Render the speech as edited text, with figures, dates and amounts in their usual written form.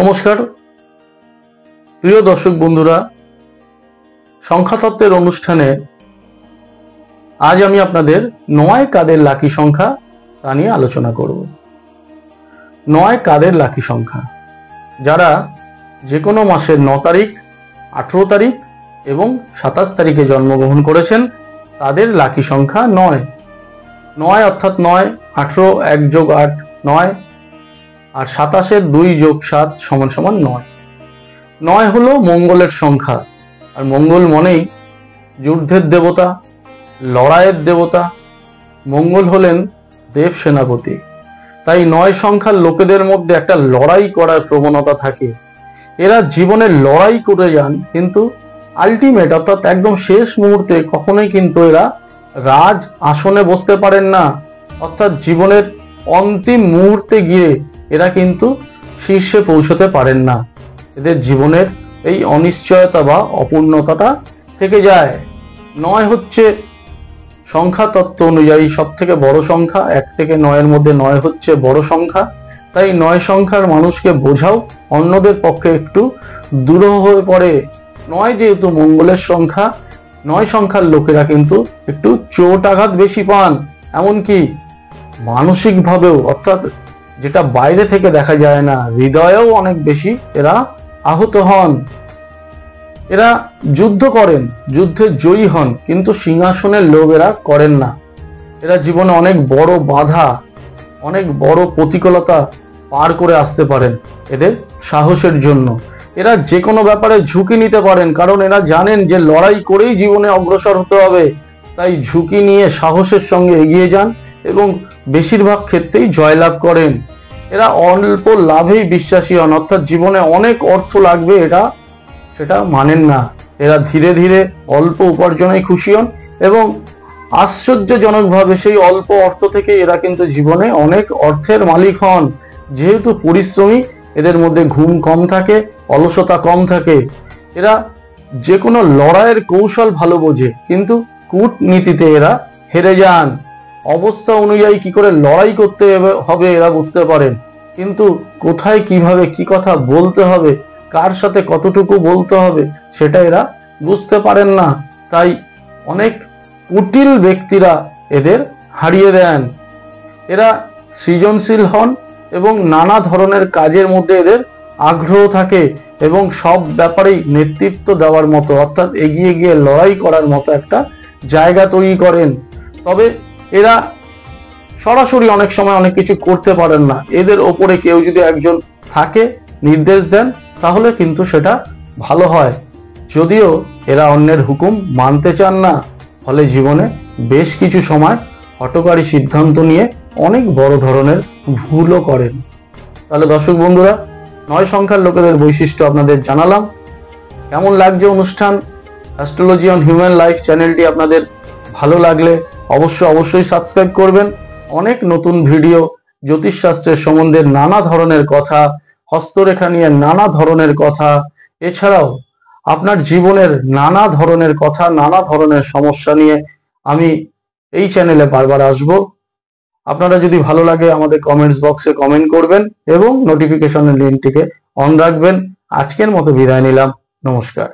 নমস্কার প্রিয় দর্শক বন্ধুরা, সংখ্যাতত্ত্বের অনুষ্ঠানে আজ আমি আপনাদের ৯ কাদের লাকি সংখ্যা তা নিয়ে আলোচনা করব। ৯ কাদের লাকি সংখ্যা, যারা যে কোনো মাসের ৯ তারিখ, ১৮ তারিখ এবং ২৭ তারিখে জন্মগ্রহণ করেছেন তাদের লাকি সংখ্যা ৯। ৯ অর্থাৎ ৯, ১৮ ১ যোগ ৮ ৯, আর ২৭-এর ২ যোগ ৭ সমান সমান ৯। ৯ হলো মঙ্গলের সংখ্যা, আর মঙ্গল মনেই যুদ্ধের দেবতা, লড়াইয়ের দেবতা। মঙ্গল হলেন দেব সেনাপতি। তাই ৯ সংখ্যার লোকেদের মধ্যে একটা লড়াই করার প্রবণতা থাকে। এরা জীবনে লড়াই করে যান, কিন্তু আলটিমেট অর্থাৎ একদম শেষ মুহূর্তে কখনোই কিন্তু এরা রাজ আসনে বসতে পারেন না। অর্থাৎ জীবনের অন্তিম মুহূর্তে গিয়ে এরা কিন্তু শীর্ষে পৌঁছতে পারেন না। এদের জীবনের এই অনিশ্চয়তা বা অপূর্ণতাটা থেকে যায়। ৯ হচ্ছে সংখ্যা তত্ত্ব অনুযায়ী সব থেকে বড় সংখ্যা। ১ থেকে ৯-এর মধ্যে ৯ হচ্ছে বড় সংখ্যা। তাই ৯ সংখ্যার মানুষকে বোঝাও অন্যদের পক্ষে একটু দুরূহ হয়ে পড়ে। ৯ যেহেতু মঙ্গলের সংখ্যা, ৯ সংখ্যার লোকেরা কিন্তু একটু চোট আঘাত বেশি পান, এমনকি মানসিকভাবেও, অর্থাৎ যেটা বাইরে থেকে দেখা যায় না, হৃদয়েও অনেক বেশি এরা আহত হন। এরা যুদ্ধ করেন, যুদ্ধে জয়ী হন, কিন্তু সিংহাসনের লোভ এরা করেন না। এরা জীবনে অনেক বড় বাধা, অনেক বড় প্রতিকূলতা পার করে আসতে পারেন এদের সাহসের জন্য। এরা যে কোনো ব্যাপারে ঝুঁকি নিতে পারেন, কারণ এরা জানেন যে লড়াই করেই জীবনে অগ্রসর হতে হবে। তাই ঝুঁকি নিয়ে সাহসের সঙ্গে এগিয়ে যান এবং বেশিরভাগ ক্ষেত্রেই জয়লাভ করেন। এরা অল্প লাভেই বিশ্বাসী হন, অর্থাৎ জীবনে অনেক অর্থ লাগবে সেটা মানেন না। এরা ধীরে ধীরে অল্প উপার্জনে খুশি হন এবং আশ্চর্যজনকভাবে সেই অল্প অর্থ থেকে এরা কিন্তু জীবনে অনেক অর্থের মালিক হন। যেহেতু পরিশ্রমী, এদের মধ্যে ঘুম কম থাকে, অলসতা কম থাকে। এরা যে কোনো লড়াইয়ের কৌশল ভালো বোঝে, কিন্তু কূটনীতিতে এরা হেরে যান। অবস্থা অনুযায়ী কি করে লড়াই করতে হবে এরা বুঝতে পারেন, কিন্তু কোথায় কিভাবে কি কথা বলতে হবে, কার সাথে কতটুকু বলতে হবে সেটা এরা বুঝতে পারেন না। তাই অনেক কুটিল ব্যক্তিরা এদের হারিয়ে দেন। এরা সৃজনশীল হন এবং নানা ধরনের কাজের মধ্যে এদের আগ্রহ থাকে এবং সব ব্যাপারেই নেতৃত্ব দেওয়ার মতো, অর্থাৎ এগিয়ে গিয়ে লড়াই করার মতো একটা জায়গা তৈরি করেন। তবে এরা সরাসরি অনেক সময় অনেক কিছু করতে পারেন না। এদের ওপরে কেউ যদি একজন থাকে, নির্দেশ দেন, তাহলে কিন্তু সেটা ভালো হয়। যদিও এরা অন্যের হুকুম মানতে চান না, ফলে জীবনে বেশ কিছু সময় হঠকারী সিদ্ধান্ত নিয়ে অনেক বড় ধরনের ভুলও করেন। তাহলে দর্শক বন্ধুরা, ৯ সংখ্যার লোকেদের বৈশিষ্ট্য আপনাদের জানালাম। কেমন লাগছে অনুষ্ঠান? অ্যাস্ট্রোলজি অন হিউম্যান লাইফ চ্যানেলটি আপনাদের ভালো লাগলে অবশ্যই সাবস্ক্রাইব করবেন। অনেক নতুন ভিডিও, জ্যোতিষশাস্ত্রের সম্বন্ধে নানা ধরনের কথা, হস্তরেখা নিয়ে নানা ধরনের কথা, এছাড়াও আপনার জীবনের নানা ধরনের কথা, নানা ধরনের সমস্যা নিয়ে আমি এই চ্যানেলে বারবার আসব। আপনারা যদি ভালো লাগে আমাদের কমেন্টস বক্সে কমেন্ট করবেন এবং নোটিফিকেশনের লিঙ্কটিকে অন রাখবেন। আজকের মতো বিদায় নিলাম। নমস্কার।